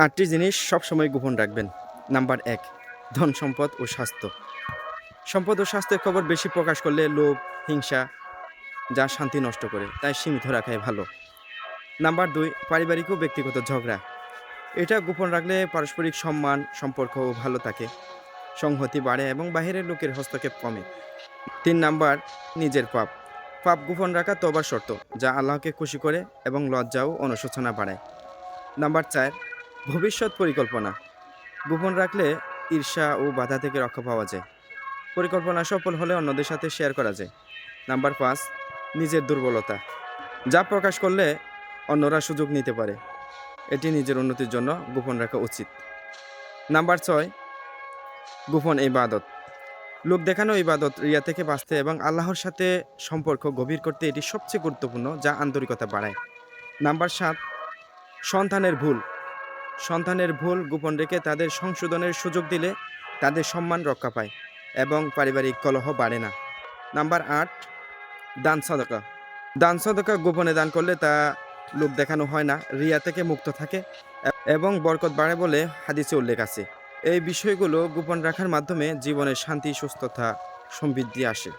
8টি জিনিস সবসময় গোপন রাখবেন। নাম্বার ১, ধন সম্পদ ও স্বাস্থ্য। সম্পদ ও স্বাস্থ্যের খবর বেশি প্রকাশ করলে লোভ, হিংসা যা শান্তি নষ্ট করে, তাই সীমিত রাখাই ভালো। নাম্বার ২, পারিবারিক ও ব্যক্তিগত ঝগড়া। এটা গোপন রাখলে পারস্পরিক সম্মান, সম্পর্কও ভালো থাকে, সংহতি বাড়ে এবং বাহিরের লোকের হস্তক্ষেপ কমে। ৩ নাম্বার, নিজের পাপ। পাপ গোপন রাখা তওবার শর্ত, যা আল্লাহকে খুশি করে এবং লজ্জা ও অনুশোচনা বাড়ায়। নাম্বার ৪, ভবিষ্যৎ পরিকল্পনা। গোপন রাখলে ঈর্ষা ও বাধা থেকে রক্ষা পাওয়া যায়। পরিকল্পনা সফল হলে অন্যদের সাথে শেয়ার করা যায়। নাম্বার ৫, নিজের দুর্বলতা। যা প্রকাশ করলে অন্যরা সুযোগ নিতে পারে। এটি নিজের উন্নতির জন্য গোপন রাখা উচিত। নাম্বার ৬, গোপন ইবাদত। লোক দেখানো ইবাদত রিয়া থেকে বাঁচতে এবং আল্লাহর সাথে সম্পর্ক গভীর করতে এটি সবচেয়ে গুরুত্বপূর্ণ, যা আন্তরিকতা বাড়ায়। নাম্বার ৭, সন্তানের ভুল। সন্তানের ভুল গোপন রেখে তাদের সংশোধনের সুযোগ দিলে তাদের সম্মান রক্ষা পায় এবং পারিবারিক কলহ বাড়ে না। নাম্বার ৮, দান সদকা। দান সদকা গোপনে দান করলে তা লোক দেখানো হয় না, রিয়া থেকে মুক্ত থাকে এবং বরকত বাড়ে বলে হাদিসে উল্লেখ আছে। এই বিষয়গুলো গোপন রাখার মাধ্যমে জীবনের শান্তি, সুস্থতা, সমৃদ্ধি আসে।